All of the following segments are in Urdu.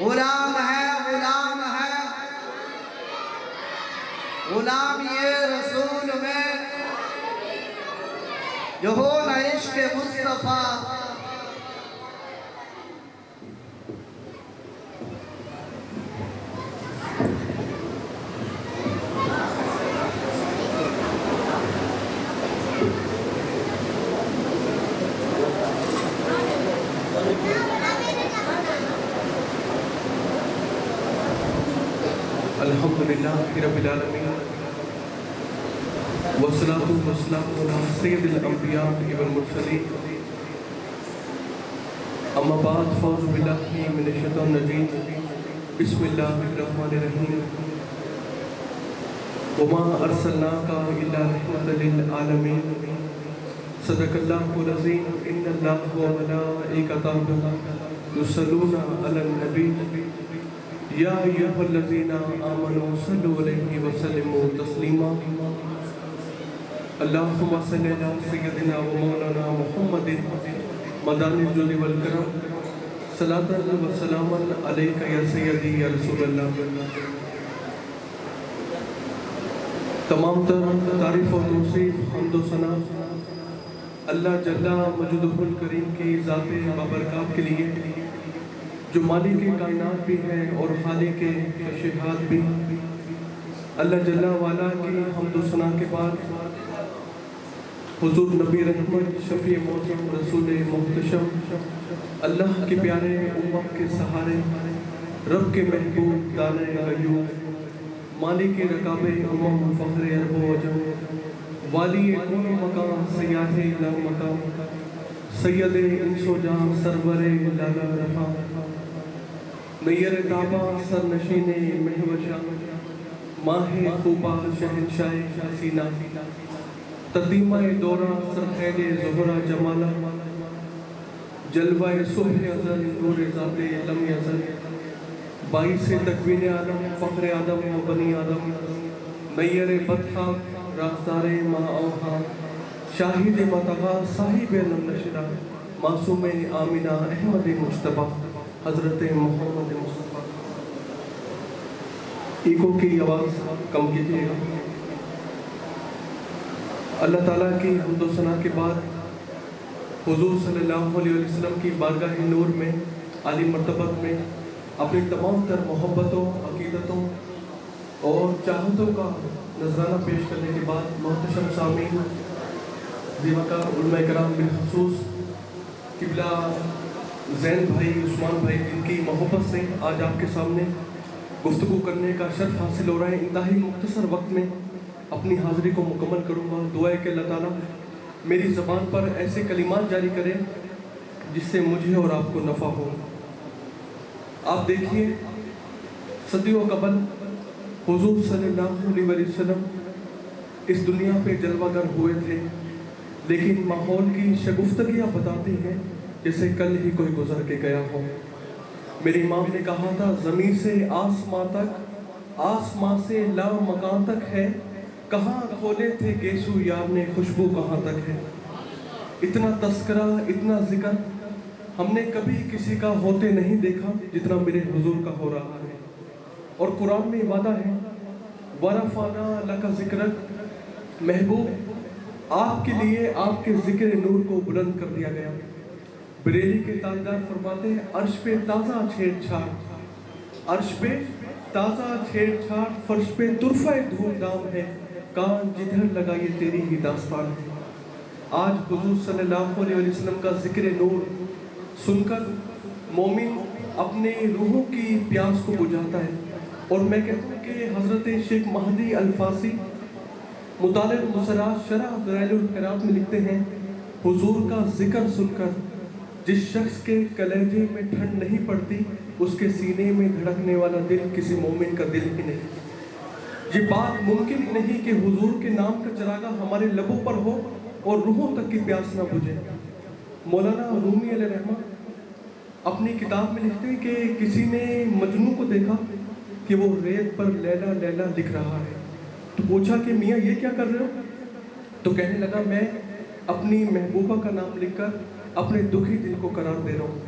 غلام ہے، غلام ہے، غلام یہ رسول میں جو ہو نہ عشق مصطفیٰ۔ الحمدللہ رب العالمین والصلاة والسلام علی سید الانبیاء والمرسلین اما بعد فاعوذ باللہ من الشیطان الرجیم بسم اللہ الرحمن الرحیم وما ارسلناک الا رحمۃ للعالمین صدق اللہ العظیم ان اللہ وملائکتہ یصلون علی النبی یا ایھا الذین آمنوا صلوا علیہ وسلموا تسلیما اللہم صلی علی سیدنا و مولانا محمد مدانی الجود والکرم صلاۃ و سلاما علیک یا سیدی یا رسول اللہ۔ تمام تر تعریف و توصیف حمد و ثنا اللہ جل مجدہ الکریم کی ذات بابرکات کے لیے جو مالک کائنات بھی ہے اور خالق تشریحات بھی۔ اللہ جل والا کی حمد و ثنا کے بعد حضور نبی رحمت شفیع معظم رسول محتشم اللہ کے پیارے امت کے سہارے رب کے محبوب دانے غیوب مالک رکاب امم فخر عرب و عجم والی کون مقام سیاح لا مقام سید انس و جان سرور لالا رفا نیر تابہ سر نشین مہوشہ ماہ خوبہ شہنشاہ حسینہ تقدیمہ دورہ سرخیل زہرہ جمالہ جلوہ صبح ازل نور ذات لم یزل باعث تکوین عالم فخر آدم و بنی آدم نیر بطحہ رازدار ما اوہا شاہد مطغہ صاحب لم نشرہ معصوم آمنہ احمد مجتبہ حضرت محمد مصطفیٰ۔ ایکو کی آواز کم کیجیے گا۔ اللہ تعالیٰ کی حمد و ثنا کے بعد حضور صلی اللہ علیہ وسلم کی بارگاہ نور میں عالی مرتبت میں اپنی تمام تر محبتوں عقیدتوں اور چاہتوں کا نذرانہ پیش کرنے کے بعد محتشم سامعین ذیوقار علماء کرام بالخصوص قبلہ زین بھائی عثمان بھائی جن کی محبت سے آج آپ کے سامنے گفتگو کرنے کا شرف حاصل ہو رہا ہے، انتہائی مختصر وقت میں اپنی حاضری کو مکمل کروں گا۔ دعا ہے کہ اللہ تعالیٰ میری زبان پر ایسے کلمات جاری کرے جس سے مجھے اور آپ کو نفع ہو۔ آپ دیکھیے صدیوں قبل حضور صلی اللہ علیہ وسلم اس دنیا پہ جلوہ گر ہوئے تھے، لیکن ماحول کی شگفتگیاں بتاتی ہیں جیسے کل ہی کوئی گزر کے گیا ہو۔ میری امام نے کہا تھا زمین سے آسماں تک، آسماں سے لا مکان تک ہے، کہاں کھولے تھے گیسو یار نے خوشبو کہاں تک ہے۔ اتنا تذکرہ اتنا ذکر ہم نے کبھی کسی کا ہوتے نہیں دیکھا جتنا میرے حضور کا ہو رہا ہے، اور قرآن میں وعدہ ہے وَرَفَعْنَا لَكَ ذِكْرَكَ، محبوب آپ کے لیے آپ کے ذکر نور کو بلند کر دیا گیا۔ بریلی کے تاجدار فرماتے ہیں عرش پہ تازہ چھیڑ چھاڑ، عرش پہ تازہ چھیڑ چھاڑ، فرش پہ طرفہ دھوم دھام ہے، کان جدھر لگائیے تیری ہی داستان ہے۔ آج حضور صلی اللہ علیہ وسلم کا ذکر نور سن کر مومن اپنے روحوں کی پیاس کو بجھاتا ہے، اور میں کہتا ہوں کہ حضرت شیخ مہدی الفاسی مطالع المسرات شرح دلائل الخیرات میں لکھتے ہیں حضور کا ذکر سن کر جس شخص کے کلیجے میں ٹھنڈ نہیں پڑتی اس کے سینے میں دھڑکنے والا دل کسی مومن کا دل ہی نہیں۔ یہ بات ممکن نہیں کہ حضور کے نام کا چراغا ہمارے لبوں پر ہو اور روحوں تک کی پیاس نہ بجھے۔ مولانا رومی علیہ رحمہ اپنی کتاب میں لکھتے ہیں کہ کسی نے مجنوں کو دیکھا کہ وہ ریت پر لیلا لیلا لکھ رہا ہے، تو پوچھا کہ میاں یہ کیا کر رہے ہو؟ تو کہنے لگا میں اپنی محبوبہ کا نام لکھ کر اپنے دکھی دل کو قرار دے رہا ہوں۔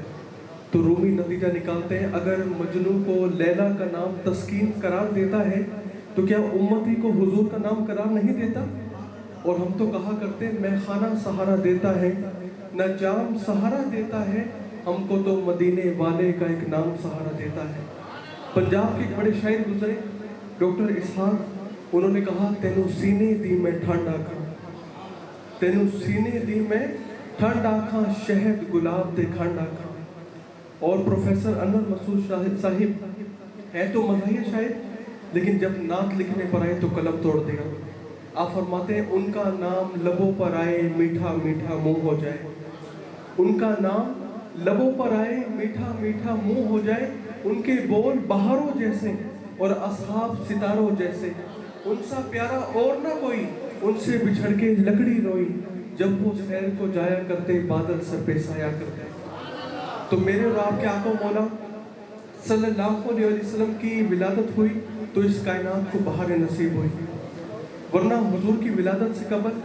تو رومی نتیجہ نکالتے ہیں اگر مجنو کو لیلا کا نام تسکین قرار دیتا ہے تو کیا امتی کو حضور کا نام قرار نہیں دیتا؟ اور ہم تو کہا کرتے ہیں میں خانہ سہارا دیتا ہے نہ جام سہارا دیتا ہے، ہم کو تو مدینے والے کا ایک نام سہارا دیتا ہے۔ پنجاب کے ایک بڑے شاعر گزرے ڈاکٹر اسحاق، انہوں نے کہا تینوں سینے دی میں ٹھنڈ آکھاں، تینوں سینے دی میں ٹھنڈ آکھاں، شہد گلاب دے کھنڈ آکھاں۔ اور پروفیسر انور مسعود صاحب ہے تو مزاحیہ شاعر، لیکن جب نعت لکھنے پر آئے تو قلم توڑ دیا۔ آپ فرماتے ہیں ان کا نام لبوں پر آئے میٹھا میٹھا منہ ہو جائے، ان کا نام لبوں پر آئے میٹھا میٹھا منہ ہو جائے، ان کے بول بہاروں جیسے اور اصحاب ستاروں جیسے، ان سا پیارا اور نہ کوئی، ان سے بچھڑ کے لکڑی روئی، جب وہ سیر کو جایا کرتے بادل سر پہ سایا کرتے۔ تو میرے اور آپ کے آقا مولا صلی اللہ علیہ وسلم کی ولادت ہوئی تو اس کائنات کو بہار نصیب ہوئی، ورنہ حضور کی ولادت سے قبل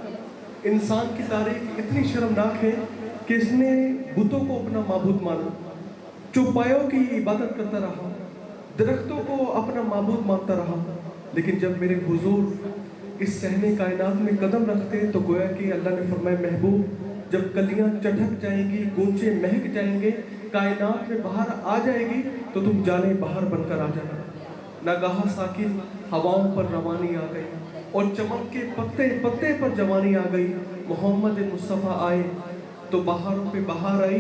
انسان کی تاریخ اتنی شرمناک ہے کہ اس نے بتوں کو اپنا معبود مانا، چوپایوں کی عبادت کرتا رہا، درختوں کو اپنا معبود مانتا رہا، لیکن جب میرے حضور اس صحنِ کائنات میں قدم رکھتے تو گویا کہ اللہ نے فرمایا محبوب جب کلیاں چٹک جائیں گی، گونچے مہک جائیں گے، کائنات میں بہار آ جائے گی تو تم جانے بہار بن کر آ جانا۔ ناگاہ ساکن ہواؤں پر روانی آ گئی اور چمن کے پتے پتے پر جوانی آ گئی، محمد مصطفیٰ آئے تو بہاروں پہ بہار آئی،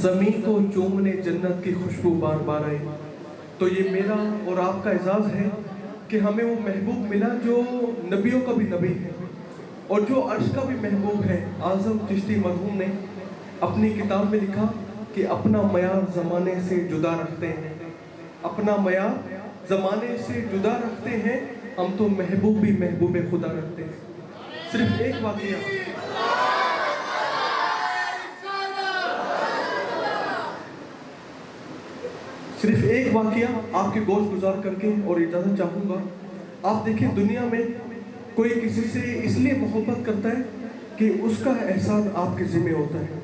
زمین کو چومنے جنت کی خوشبو بار بار آئی۔ تو یہ میرا اور آپ کا اعزاز ہے کہ ہمیں وہ محبوب ملا جو نبیوں کا بھی نبی ہے اور جو عرش کا بھی محبوب ہے۔ اعظم چشتی مرحوم نے اپنی کتاب میں لکھا کہ اپنا معیار زمانے سے جدا رکھتے ہیں، اپنا معیار زمانے سے جدا رکھتے ہیں، ہم تو محبوب بھی محبوب خدا رکھتے ہیں۔ صرف ایک واقعہ آپ کے گوش گزار کر کے اور اجازت چاہوں گا۔ آپ دیکھیں دنیا میں کوئی کسی سے اس لیے محبت کرتا ہے کہ اس کا احسان آپ کے ذمہ ہوتا ہے،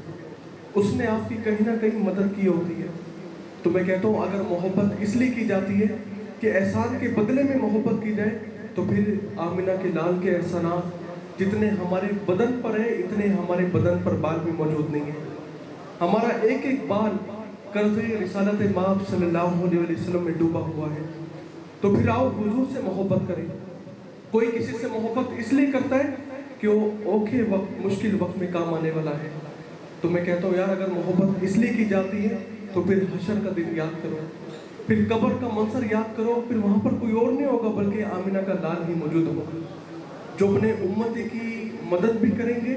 اس نے آپ کی کہیں نہ کہیں مدد کی ہوتی ہے۔ تو میں کہتا ہوں اگر محبت اس لیے کی جاتی ہے کہ احسان کے بدلے میں محبت کی جائے تو پھر آمنہ کے لال کے احسانات جتنے ہمارے بدن پر ہیں اتنے ہمارے بدن پر بال بھی موجود نہیں ہیں۔ ہمارا ایک ایک بال قرض رسالت مآب صلی اللہ علیہ وسلم میں ڈوبا ہوا ہے۔ تو پھر آؤ حضور سے محبت کریں۔ کوئی کسی سے محبت اس لیے کرتا ہے کہ وہ اوکھے وقت مشکل وقت میں کام آنے والا ہے۔ تو میں کہتا ہوں یار اگر محبت اس لیے کی جاتی ہے تو پھر حشر کا دن یاد کرو، پھر قبر کا منظر یاد کرو، پھر وہاں پر کوئی اور نہیں ہوگا بلکہ آمنہ کا لال ہی موجود ہوگا جو اپنے امتی کی مدد بھی کریں گے،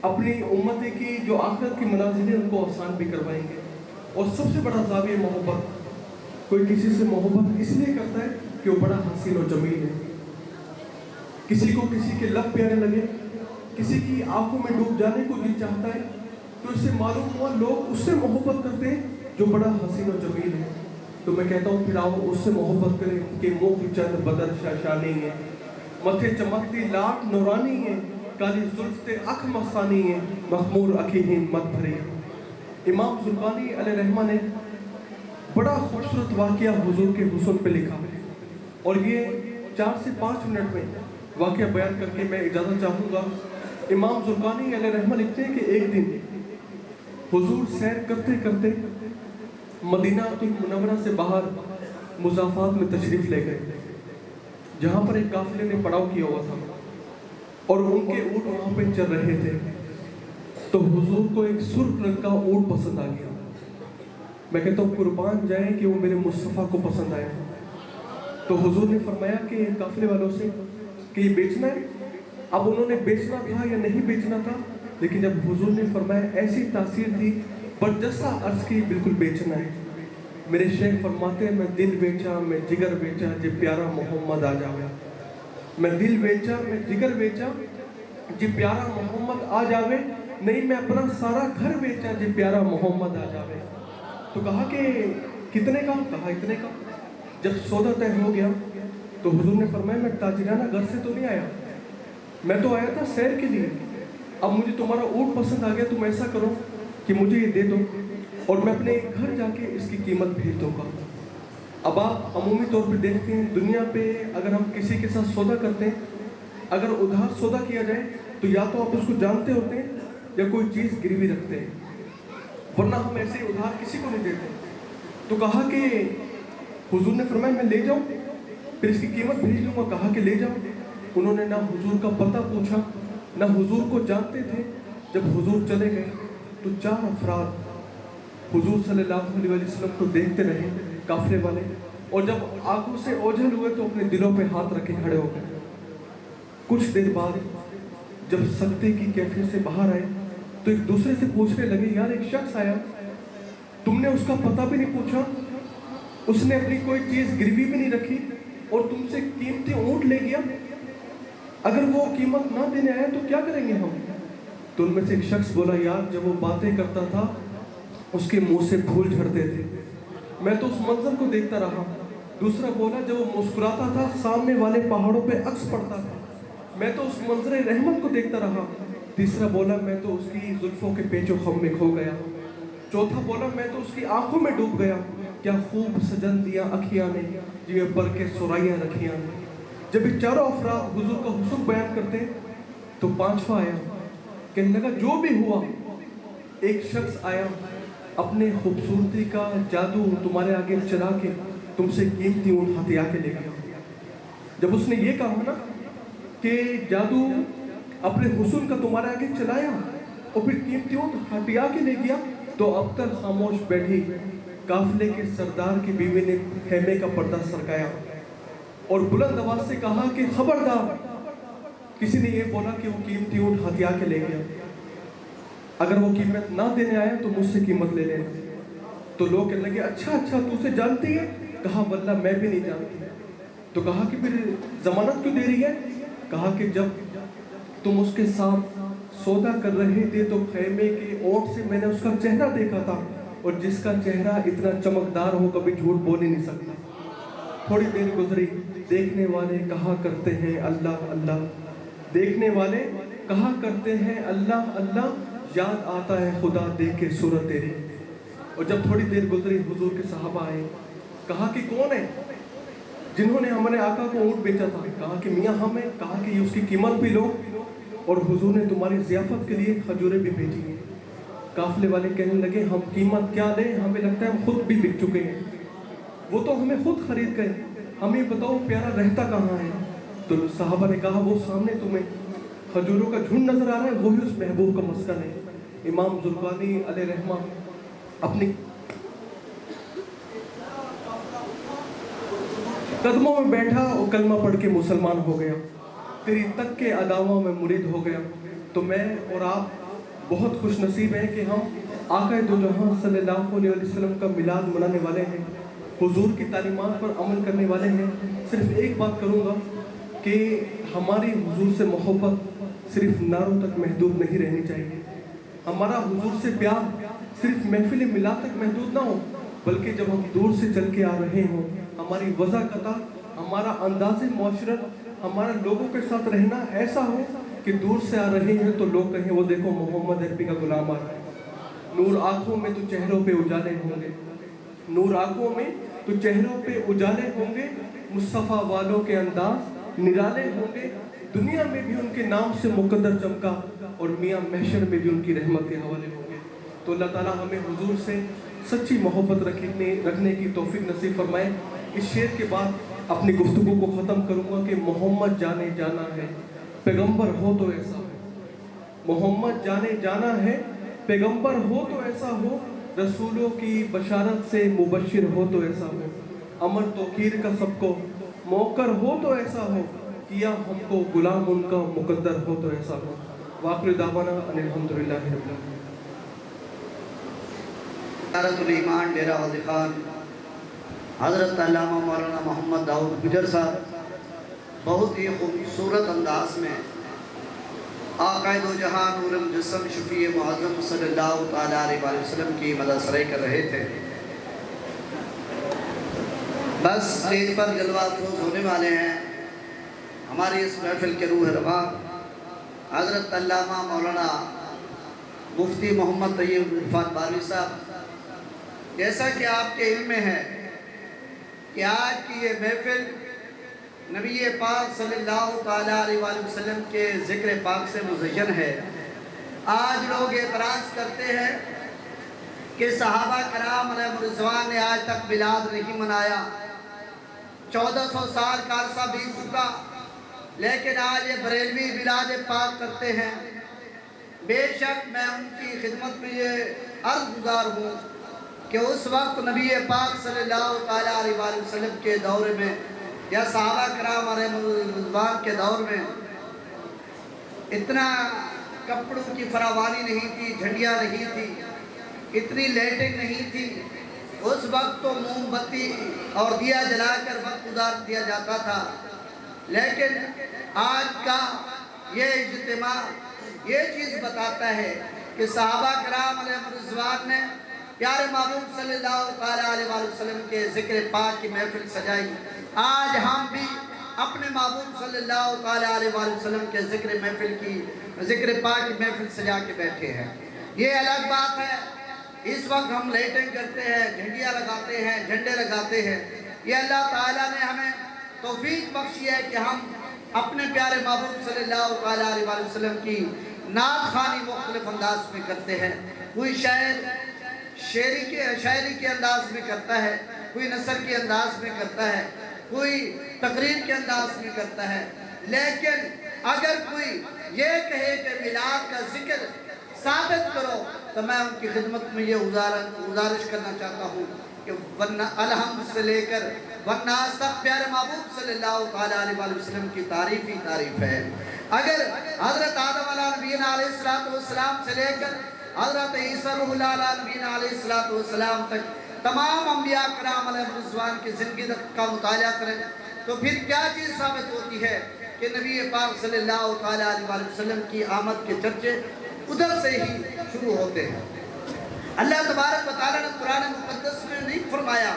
اپنی امتی کی جو آخرت کی منازل ان کو آسان بھی کروائیں گے۔ اور سب سے بڑا زاویہ محبت، کوئی کسی سے محبت اس لیے کرتا ہے کہ وہ بڑا حسین و جمیل ہے، کسی کو کسی کے لب پیارے لگے، کسی کی آنکھوں میں ڈوب جانے کو دل چاہتا ہے تو اس سے معلوم ہوا لوگ اس سے محبت کرتے ہیں جو بڑا حسین و جمیل ہے۔ تو میں کہتا ہوں پھر آؤ اس سے محبت کریں کہ منہ کی چند بدر شاشانی ہے، متھے چمکتی لاٹ نورانی ہے، کالی زلف تے اکھ مستانی ہے، مخمور اکھی ہمت بھری۔ امام زرقانی علیہ رحمہ نے بڑا خوبصورت واقعہ حضور کے حسن پہ لکھا اور یہ 4 سے 5 منٹ میں واقعہ بیان کر کے میں اجازت چاہوں گا۔ امام زرقانی علیہ رحمہ لکھتے ہیں کہ ایک دن حضور سیر کرتے کرتے مدینہ المنورہ سے باہر مضافات میں تشریف لے گئے جہاں پر ایک قافلے نے پڑاؤ کیا ہوا تھا اور ان کے اونٹ وہاں پہ چل رہے تھے۔ تو حضور کو ایک سرخ رنگ کا اونٹ پسند آ گیا۔ میں کہتا ہوں قربان جائیں کہ وہ میرے مصطفیٰ کو پسند آیا۔ تو حضور نے فرمایا کہ قافلے والوں سے کہ یہ بیچنا ہے۔ اب انہوں نے بیچنا تھا یا نہیں بیچنا تھا، لیکن جب حضور نے فرمایا ایسی تاثیر تھی برجستہ عرض کی بالکل بیچنا ہے۔ میرے شیخ فرماتے ہیں میں دل بیچا میں جگر بیچا جے پیارا محمد آ جاوے، میں دل بیچا میں جگر بیچا جے پیارا محمد آ جاوے، نہیں میں اپنا سارا گھر بیچا جے پیارا محمد آ جاوے۔ تو کہا کہ کتنے کا؟ کہا اتنے کا۔ جب سودا طے ہو گیا تو حضور نے فرمایا میں تاجرانہ گھر سے تو نہیں آیا، میں تو آیا تھا سیر کے لیے۔ اب مجھے تمہارا اونٹ پسند آ گیا، تم ایسا کرو کہ مجھے یہ دے دو اور میں اپنے گھر جا کے اس کی قیمت بھیج دوں گا۔ اب آپ عمومی طور پہ دیکھتے ہیں دنیا پہ اگر ہم کسی کے ساتھ سودا کرتے ہیں، اگر ادھار سودا کیا جائے تو یا تو آپ اس کو جانتے ہوتے ہیں یا کوئی چیز گروی رکھتے ہیں، ورنہ ہم ایسے ادھار کسی کو نہیں دیتے۔ تو کہا کہ حضور نے فرمایا میں لے جاؤں، پھر اس کی قیمت بھیج دوں گا، کہا کہ لے جاؤ۔ انہوں نے نہ حضور کا پتہ پوچھا، نہ حضور کو جانتے تھے۔ جب حضور چلے گئے تو 4 افراد حضور صلی اللہ علیہ وسلم کو دیکھتے رہے، قافلے والے، اور جب آنکھوں سے اوجھل ہوئے تو اپنے دلوں پہ ہاتھ رکھے کھڑے ہو گئے۔ کچھ دیر بعد جب سکتے کی کیفیت سے باہر آئے تو ایک دوسرے سے پوچھنے لگے، یار ایک شخص آیا، تم نے اس کا پتہ بھی نہیں پوچھا، اس نے اپنی کوئی چیز گروی بھی نہیں رکھی اور تم سے قیمتی اونٹ لے گیا، اگر وہ قیمت نہ دینے آیا تو کیا کریں گے ہم؟ تو ان میں سے ایک شخص بولا، یار جب وہ باتیں کرتا تھا اس کے منہ سے پھول جھڑتے تھے، میں تو اس منظر کو دیکھتا رہا۔ دوسرا بولا، جب وہ مسکراتا تھا سامنے والے پہاڑوں پہ عکس پڑتا تھا، میں تو اس منظر رحمت کو دیکھتا رہا۔ تیسرا بولا، میں تو اس کی زلفوں کے پیچ و خم میں کھو گیا۔ چوتھا بولا، میں تو اس کی آنکھوں میں ڈوب گیا، کیا خوب سجن دیا اکھیاں نے جی پر کے سرائیاں رکھیاں۔ جب یہ چاروں افراد حضور کا حسن بیان کرتے تو 5واں آیا، کہنے لگا جو بھی ہوا، ایک شخص آیا اپنے خوبصورتی کا جادو تمہارے آگے چلا کے تم سے قیمتی اونٹ ہتھیا کے لے گیا۔ جب اس نے یہ کہا نا کہ جادو اپنے حسن کا تمہارے آگے چلایا اور پھر قیمتی اونٹ ہتھیا کے لے گیا، تو اب تک خاموش بیٹھی قافلے کے سردار کی بیوی نے خیمے کا پردہ سرکایا اور بلند آواز سے کہا کہ خبردار، کسی نے یہ بولا کہ وہ قیمتی اونٹ ہتھیا کے لے گیا، اگر وہ قیمت نہ دینے آیا تو مجھ سے قیمت لے لینا۔ تو لوگ کہنے لگے، اچھا تو اسے جانتی ہے؟ کہا واللہ میں بھی نہیں جانتی۔ تو کہا کہ پھر ضمانت کیوں دے رہی ہے؟ کہا کہ جب تم اس کے ساتھ سودا کر رہے تھے تو خیمے کے اونٹ سے میں نے اس کا چہرہ دیکھا تھا، اور جس کا چہرہ اتنا چمکدار ہو کبھی جھوٹ بول ہی نہیں سکتا۔ تھوڑی دیر گزری، دیکھنے والے کہا کرتے ہیں اللہ اللہ، دیکھنے والے کہا کرتے ہیں اللہ اللہ، یاد آتا ہے خدا دیکھ کے صورت تیری۔ اور جب تھوڑی دیر گزری، حضور کے صحابہ آئے، کہا کہ کون ہے جنہوں نے ہمارے آقا کو اونٹ بیچا تھا؟ کہا کہ میاں ہم ہیں۔ کہا کہ اس کی قیمت بھی لو، اور حضور نے تمہاری ضیافت کے لیے کھجوریں بھی بھیجی ہیں۔ قافلے والے کہنے لگے، ہم قیمت کیا لیں، ہمیں لگتا ہے ہم خود بھی بک چکے ہیں، وہ تو ہمیں خود خرید گئے، ہمیں بتاؤ پیارا رہتا کہاں ہے؟ تو صحابہ نے کہا، وہ سامنے تمہیں کھجوروں کا جھنڈ نظر آ رہا ہے، وہی اس محبوب کا مسکن ہے۔ امام زرقانی علیہ رحمہ اپنی قدموں میں بیٹھا اور کلمہ پڑھ کے مسلمان ہو گیا، تیری تک کے اداؤں میں مرید ہو گیا۔ تو میں اور آپ بہت خوش نصیب ہیں کہ ہم آقا دو جہاں صلی اللہ علیہ وسلم کا میلاد منانے والے ہیں، حضور کی تعلیمات پر عمل کرنے والے ہیں۔ صرف ایک بات کروں گا کہ ہماری حضور سے محبت صرف نعروں تک محدود نہیں رہنی چاہیے، ہمارا حضور سے پیار صرف محفل میلاد تک محدود نہ ہو، بلکہ جب ہم دور سے چل کے آ رہے ہوں، ہماری وضاقتہ، ہمارا انداز معاشرت، ہمارا لوگوں کے ساتھ رہنا ایسا ہو کہ دور سے آ رہے ہیں تو لوگ کہیں وہ دیکھو محمد عربی کا غلام آ رہا ہے۔ نور آنکھوں میں تو چہروں پہ اجالے ہوں گے، نور آنکھوں میں تو چہروں پہ اجالے ہوں گے، مصطفیٰ والوں کے انداز نرالے ہوں گے، دنیا میں بھی ان کے نام سے مقدر چمکا اور میاں محشر میں بھی ان کی رحمت کے حوالے ہوں گے۔ تو اللہ تعالیٰ ہمیں حضور سے سچی محبت رکھنے کی توفیق نصیب فرمائے۔ اس شعر کے بعد اپنی گفتگو کو ختم کروں گا کہ محمد جانے جانا ہے، پیغمبر ہو تو ایسا ہو، محمد جانے جانا ہے، پیغمبر ہو تو ایسا ہو، رسولوں کی بشارت سے مبشر ہو تو ایسا ہو، امر توقیر کا سب کو موقر ہو تو ایسا ہو، کیا ہم کو غلام ان کا مقدر ہو تو ایسا ہو۔ وآخر دعوانا ان الحمدللہ رب العالمین۔ ادارت الایمان ڈیرہ غازی خان حضرت علامہ مولانا محمد داؤد گجر صاحب بہت ہی خوبصورت انداز میں آقا دو جہاں نور المجسم شفیع معظم صلی اللہ تعالیٰ علیہ وسلم کی مدح سرائی کر رہے تھے۔ بس اسٹیج پر جلوہ افروز ہونے والے ہیں ہماری اس محفل کے روح رواں حضرت علامہ مولانا مفتی محمد طیب عرفان بارمی صاحب، جیسا کہ آپ کے علم میں ہے کہ آج کی یہ محفل نبی پاک صلی اللہ تعالیٰ علیہ وآلہ وسلم کے ذکر پاک سے مزین ہے۔ آج لوگ اعتراض کرتے ہیں کہ صحابہ کرام علیہ رضوان نے آج تک میلاد نہیں منایا، 1400 سال کا عرصہ بیت چکا، لیکن آج یہ بریلوی میلاد پاک کرتے ہیں۔ بے شک میں ان کی خدمت میں یہ عرض گزار ہوں کہ اس وقت نبی پاک صلی اللہ علیہ وآلہ وسلم کے دور میں یا صحابہ کرام علیہ رضوان کے دور میں اتنا کپڑوں کی فراوانی نہیں تھی، جھنڈیاں نہیں تھی، اتنی لائٹنگ نہیں تھی۔ اس وقت تو موم بتی اور دیا جلا کر وقت گزار دیا جاتا تھا، لیکن آج کا یہ اجتماع یہ چیز بتاتا ہے کہ صحابہ کرام علیہ رضوان نے پیارے محبوب صلی اللہ علیہ وآلہ وسلم کے ذکر پاک کی محفل سجائی۔ آج ہم بھی اپنے محبوب صلی اللہ علیہ وآلہ وسلم کے ذکر پاک کی محفل سجا کے بیٹھے ہیں۔ یہ الگ بات ہے، اس وقت ہم لائٹنگ کرتے ہیں، جھنڈیاں لگاتے ہیں، جھنڈے لگاتے ہیں۔ یہ اللہ تعالیٰ نے ہمیں توفیق بخشی ہے کہ ہم اپنے پیارے محبوب صلی اللہ علیہ وآلہ وسلم کی نعت خوانی مختلف انداز میں کرتے ہیں۔ کوئی شاعری کے انداز میں کرتا ہے، کوئی نثر کے انداز میں کرتا ہے، کوئی تقریر کے انداز میں کرتا ہے۔ لیکن اگر کوئی یہ کہے کہ میلاد کا ذکر ثابت کرو تو میں ان کی خدمت میں یہ گزارش کرنا چاہتا ہوں کہ الحمد سے لے کر والناس تک پیارے محبوب صلی اللہ علیہ وآلہ وسلم کی تعریف ہی تعریف ہے۔ اگر حضرت آدم علیہ السلام سے لے کر حضرت عیسیٰ روح اللہ علیہ السلام تک تمام انبیاء کرام علیہ رضوان کی زندگی کا مطالعہ کریں تو پھر کیا چیز ثابت ہوتی ہے کہ نبی پاک صلی اللہ علیہ وآلہ وسلم کی آمد کے چرچے ادھر سے ہی شروع ہوتے ہیں۔ اللہ تبارک و تعالیٰ نے قرآن مقدس میں نہیں فرمایا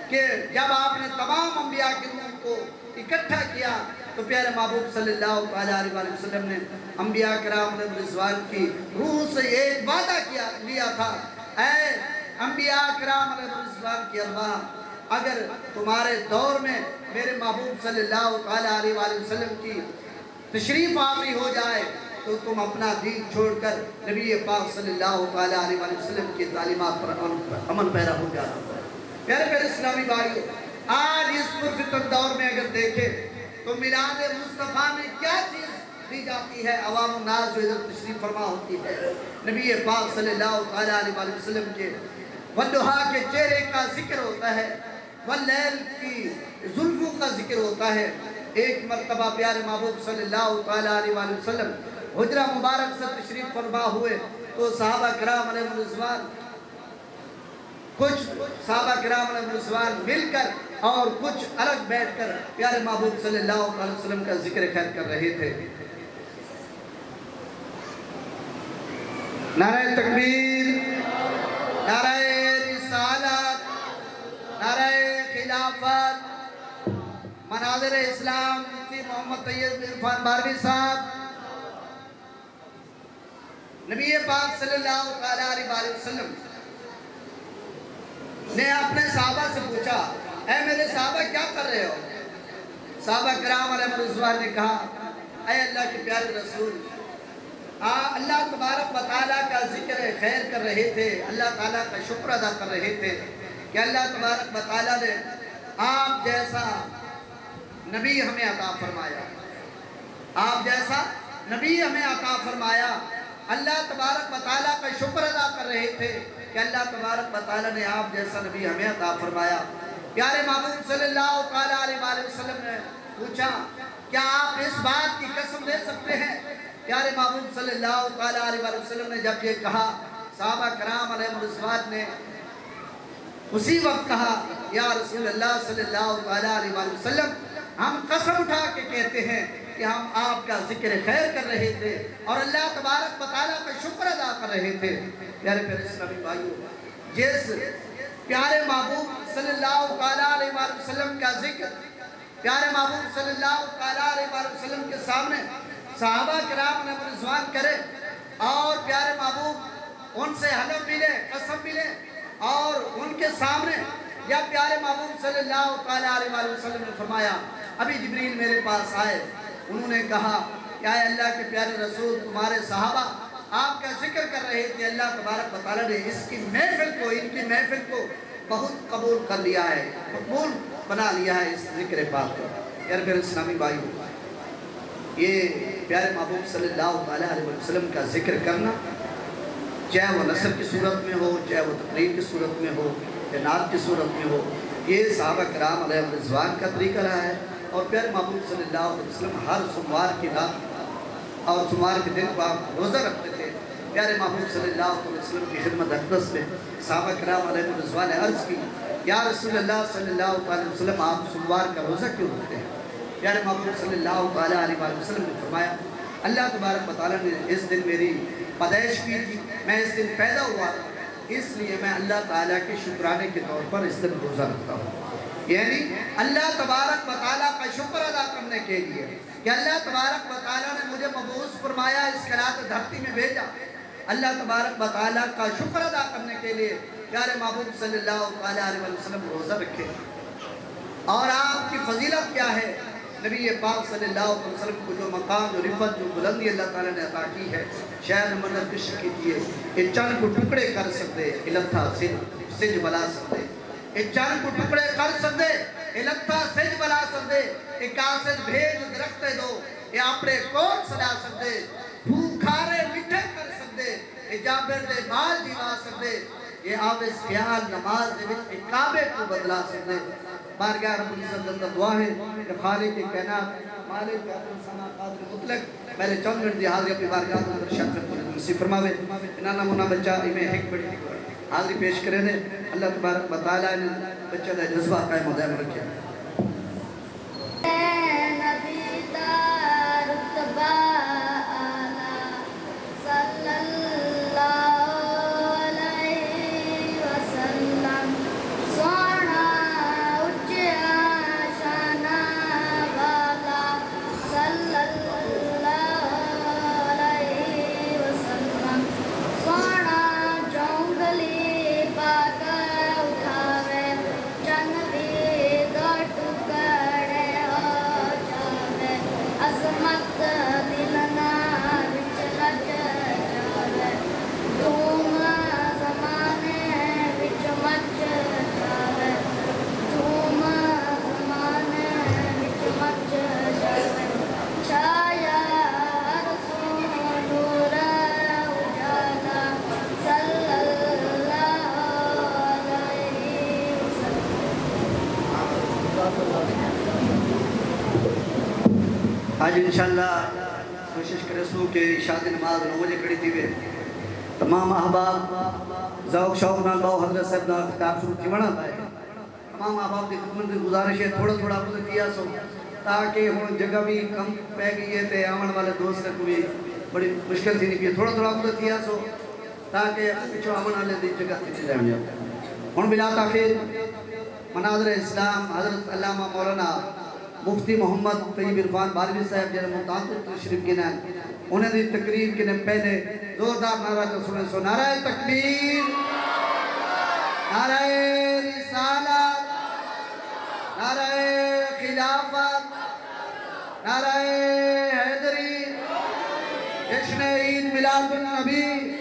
کہ جب آپ نے تمام انبیاء کی روح کو اکٹھا کیا تو پیارے محبوب صلی اللہ علیہ وآلہ وسلم نے انبیاء کرام علیہ رضوان کی روح سے ایک وعدہ لیا تھا، اے انبیاء کرام علیہ رضوان کی ارواح، اگر تمہارے دور میں میرے محبوب صلی اللہ علیہ وآلہ وسلم کی تشریف آوری ہو جائے تو تم اپنا دین چھوڑ کر نبی پاک صلی اللہ علیہ وآلہ وسلم کی تعلیمات پر عمل پیرا ہو جانا۔ پیارے اسلامی بھائیو، آج اس پرفتن دور میں اگر دیکھیں تو میلاد مصطفیٰ میں کیا چیز دی جاتی ہے؟ عوام الناس جو ادھر تشریف فرما ہوتی ہے، نبی پاک صلی اللہ علیہ وآلہ وسلم کے والضحیٰ کے چہرے کا ذکر ہوتا ہے، واللیل کی زلفوں کا ذکر ہوتا ہے۔ ایک مرتبہ پیارے محبوب صلی اللہ علیہ وآلہ وسلم حجرہ مبارک سے تشریف فرما ہوئے تو صحابہ کرام علیہ رضوان کچھ صحابہ کرام علیہ رضوان مل کر اور کچھ الگ بیٹھ کر پیارے محبوب صلی اللہ علیہ وسلم کا ذکر خیر کر رہے تھے۔ نعرہ تکبیر، نعرہ رسالت، نعرہ خلافت، مناظر اسلام مفتی محمد طیب عرفان باربی صاحب، نبی پاک صلی اللہ علیہ وآلہ وسلم نے اپنے صحابہ سے پوچھا، اے میرے صحابہ کیا کر رہے ہو؟ صحابہ کرام علیہ رضوان نے کہا، اے اللہ کے پیارے رسول، اللہ تبارک و تعالیٰ کا ذکر خیر کر رہے تھے، اللہ تعالیٰ کا شکر ادا کر رہے تھے کہ اللہ تبارک و تعالیٰ نے آپ جیسا نبی ہمیں عطا فرمایا، آپ جیسا نبی ہمیں عطا فرمایا۔ اللہ تبارک و تعالیٰ کا شکر ادا کر رہے تھے کہ اللہ تبارک و تعالیٰ نے آپ جیسا نبی ہمیں عطا فرمایا۔ پیارے محبوب صلی اللہ علیہ وآلہ وسلم نے پوچھا، کیا آپ اس بات کی قسم لے سکتے ہیں؟ پیارے محبوب صلی اللہ علیہ وآلہ وسلم نے جب یہ کہا، صحابہ کرام علیہ رضوان نے اسی وقت کہا، یا رسول اللہ صلی اللہ علیہ وآلہ وسلم، ہم قسم اٹھا کے کہتے ہیں کہ ہم آپ کا ذکر خیر کر رہے تھے اور اللہ تبارک و تعالیٰ کا شکر ادا کر رہے تھے۔ پیارے اسلامی بھائیو، جس پیارے محبوب صلی اللہ علیہ وآلہ وسلم کا ذکر پیارے محبوب صلی اللہ علیہ وآلہ وسلم کے سامنے صحابہ کرام نے رضوان کرے اور پیارے محبوب ان سے حلف ملے، قسم ملے اور ان کے سامنے یا پیارے محبوب صلی اللہ تعالیٰ علیہ وسلم نے فرمایا ابھی جبریل میرے پاس آئے، انہوں نے کہا کہ اے اللہ کے پیارے رسول تمہارے صحابہ آپ کا ذکر کر رہے تھے، اللہ تبارک و تعالیٰ نے اس کی محفل کو، ان کی محفل کو بہت قبول کر لیا ہے، مقبول بنا لیا ہے اس ذکر پاک کو۔ یار پھر اسلامی بھائی، یہ پیارے محبوب صلی اللہ علیہ وسلم کا ذکر کرنا، چاہے وہ نصب کی صورت میں ہو، چاہے وہ تقریر کی صورت میں ہو، چاہے نعت کی صورت میں ہو، یہ صحابہ کرام علیہ رضوان کا طریقہ رہا ہے۔ اور پیارے محبوب صلی اللہ علیہ وسلم ہر سوموار کی رات اور سوموار کے دن کو آپ روزہ رکھتے تھے۔ پیارے محبوب صلی اللہ علیہ وسلم کی خدمت اقدس میں صحابہ کرام علیہ رضوان نے عرض کی، یا رسول اللہ صلی اللہ علیہ وسلم آپ سوموار کا روزہ کیوں رکھتے ہیں؟ پیارے محبوب صلی اللہ علیہ وسلم نے فرمایا اللہ تبارک و تعالیٰ نے اس دن میری پیدائش کی تھی، میں اس دن پیدا ہوا تھا، اس لیے میں اللہ تعالیٰ کے شکرانے کے طور پر اس دن روزہ رکھتا ہوں۔ یعنی اللہ تبارک و تعالیٰ کا شکر ادا کرنے کے لیے کہ اللہ تبارک و تعالیٰ نے مجھے مبعوث فرمایا، اس خیرات دھرتی میں بھیجا، اللہ تبارک و تعالیٰ کا شکر ادا کرنے کے لیے پیارے محبوب صلی اللہ علیہ وسلم روزہ رکھے۔ اور آپ کی فضیلت کیا ہے؟ نبی پاک صلی اللہ علیہ وسلم کو جو مقام، جو رفت، جو بلندی اللہ تعالیٰ نے عطا کی ہے، شاید منت کشک کیجئے، یہ چند کو ٹکڑے کر سکتے، التھا سج بلا سکتے، یہ چند کو ٹکڑے کر سکتے، التھا سج بلا سکتے، ایک آسد بھیج درخت دو، یہ اپنے کوٹ سجا سکتے، بھوکھارے مٹھے کر سکتے، یہ جابر دے بال دیوا سکتے، یہ آوز خیال نماز دے وچ کعبے کو بدلا سکتے۔ بارگاہ رب العزت اندر دعا ہے کہ خالق کائنات مالک سما قادر مطلق میرے چند منٹ دی حاضری اپنی بارگاہ اندر شرکت کو نصیب فرماوے۔ انہاں نمونہ بچہ میں ایک بڑی حاضری پیش کرے دے، اللہ تبارک و تعالیٰ نے بچہ دا جذبہ قائم و دائم رکھیا۔ آج انشاءاللہ کوشش کرے سو کہ عشاء نماز 9 بجے کھڑی تھی وے تمام احباب ذوق شوق نال باو حضرت صاحب دا خطاب شروع تھی وڑا ہے، تمام احباب دی خدمت دی گزارش ہے تھوڑا تھوڑا آپ کیا سو تاکہ ہن جگہ بھی کم پہ گئی ہے تے آون والے دوست کو بھی بڑی مشکل تھی نہیں، تھوڑا تھوڑا آپ کیا سو تاکہ پچھو آون والے دی جگہ تے جائیں جا۔ ہن بلا تاخیر مناظر اسلام حضرت علامہ مولانا مفتی محمد طیب عرفان بارگی صاحب جنہوں متعاقب تشریف گنا انہیں دی تقریر کے پہلے زوردار نعرہ جو سنے سو نعرہ تکبیر، نعرہ رسالت، نعرہ خلافت، نعرہ حیدری، جشن عید میلاد النبی،